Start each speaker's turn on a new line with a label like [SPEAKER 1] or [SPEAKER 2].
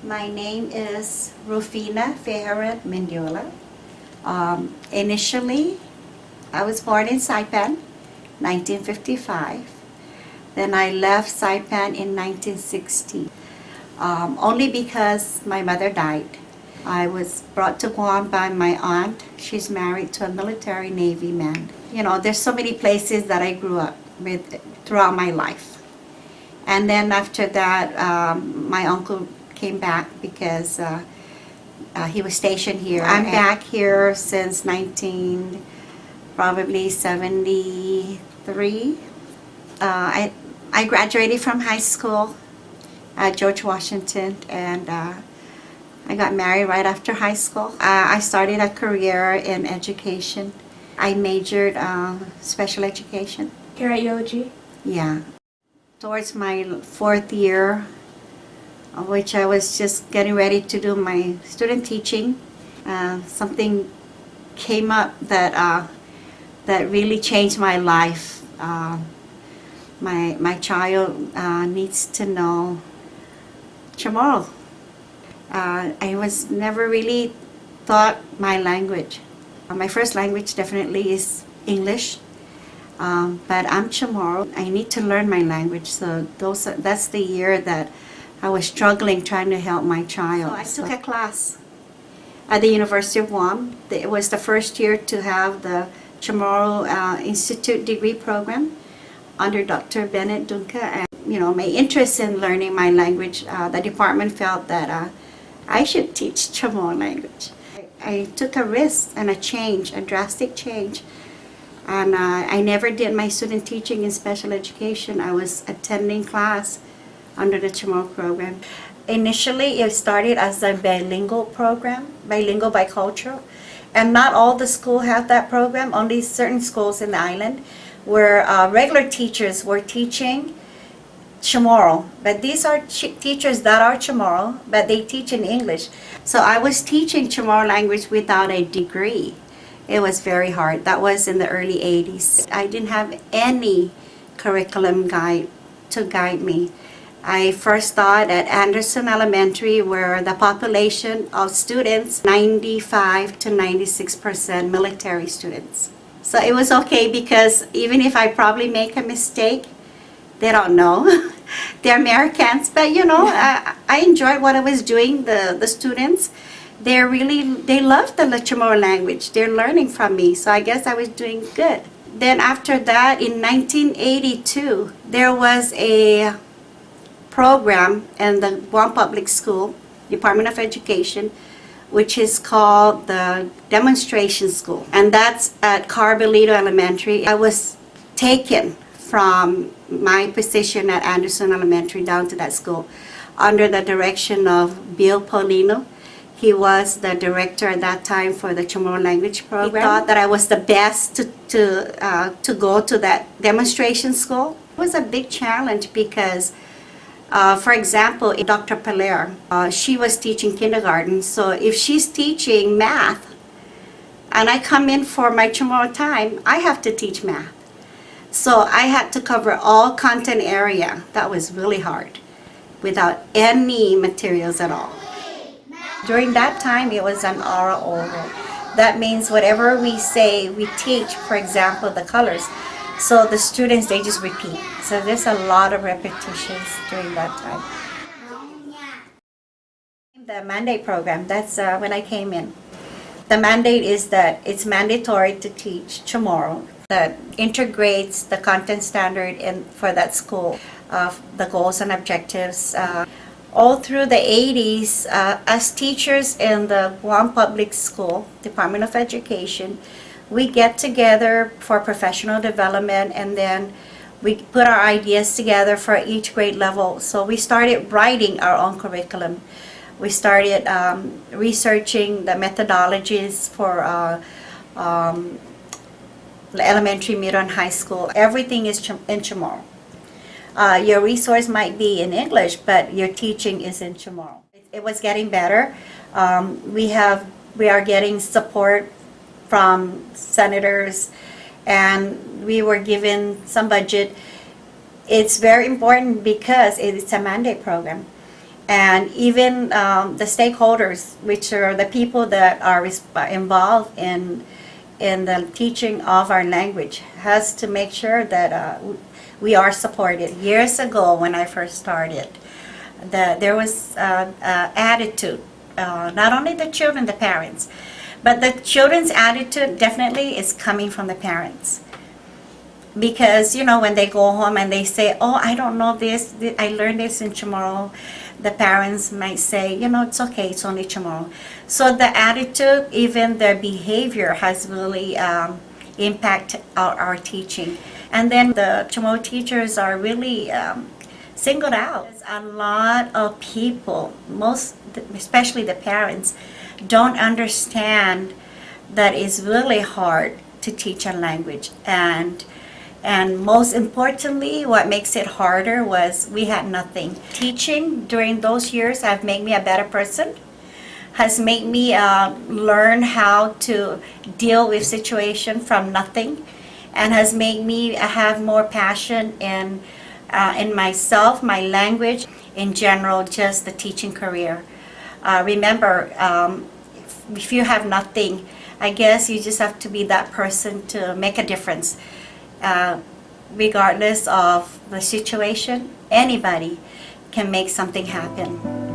[SPEAKER 1] My name is Rufina Mendiola. Initially, I was born in Saipan, 1955. Then I left Saipan in 1960, only because my mother died. I was brought to Guam by my aunt. She's married to a military Navy man. You know, there's so many places that I grew up with throughout my life. And then after that, my uncle came back because he was stationed here. I'm back here since probably 73. I graduated from high school at George Washington, and I got married right after high school. I started a career in education. I majored special education.
[SPEAKER 2] Here at UOG?
[SPEAKER 1] Yeah. Towards my fourth year, which I was just getting ready to do my student teaching, something came up that really changed my life. My child needs to know Chamorro. I was never really taught my language. My first language definitely is English, but I'm Chamorro. I need to learn my language, so that's the year that I was struggling trying to help my child. So I took a class at the University of Guam. It was the first year to have the Chamorro Institute degree program under Dr. Bennett Dunca. And you know, my interest in learning my language, the department felt that I should teach Chamorro language. I took a risk and a drastic change. And I never did my student teaching in special education. I was attending class under the Chamorro program. Initially, it started as a bilingual program, bilingual bicultural. And not all the schools have that program, only certain schools in the island where regular teachers were teaching Chamorro. But these are teachers that are Chamorro, but they teach in English. So I was teaching Chamorro language without a degree. It was very hard. That was in the early 80s. I didn't have any curriculum guide to guide me. I first taught at Anderson Elementary, where the population of students, 95 to 96% military students. So it was okay because even if I probably make a mistake, they don't know. They're Americans, but you know, I enjoyed what I was doing. The students, they love the Chamorro language. They're learning from me, so I guess I was doing good. Then after that, in 1982, there was a program in the Guam Public School, Department of Education, which is called the Demonstration School. And that's at Carbolito Elementary. I was taken from my position at Anderson Elementary down to that school under the direction of Bill Paulino. He was the director at that time for the Chamorro language program. He thought that I was the best to go to that demonstration school. It was a big challenge because for example, Dr. Peler, she was teaching kindergarten, so if she's teaching math and I come in for my Chamorro time, I have to teach math. So I had to cover all content area. That was really hard without any materials at all. During that time, it was an oral oral. That means whatever we say, we teach, for example, the colors. So the students, they just repeat. So there's a lot of repetitions during that time. The mandate program, that's when I came in. The mandate is that it's mandatory to teach Chamorro that integrates the content standard for that school, the goals and objectives. All through the 80s, as teachers in the Guam Public School, Department of Education, we get together for professional development, and then we put our ideas together for each grade level. So we started writing our own curriculum. We started researching the methodologies for elementary, middle, and high school. Everything is in Chamorro. Your resource might be in English, but your teaching is in Chamorro. It was getting better. We are getting support from senators, and we were given some budget. It's very important because it's a mandate program, and even the stakeholders, which are the people that are involved in the teaching of our language, has to make sure that we are supported. Years ago, when I first started, there was attitude, not only the children, the parents, but the children's attitude definitely is coming from the parents. Because, when they go home and they say, oh, I don't know this, I learned this in Chamorro, the parents might say, it's okay, it's only Chamorro. So the attitude, even their behavior, has really impacted our teaching. And then the Chamorro teachers are really singled out. A lot of people, especially the parents, don't understand that it's really hard to teach a language. And most importantly, what makes it harder was we had nothing. Teaching during those years have made me a better person, has made me learn how to deal with situation from nothing, and has made me have more passion in myself, my language, in general, just the teaching career. Remember, if you have nothing, I guess you just have to be that person to make a difference. Regardless of the situation, anybody can make something happen.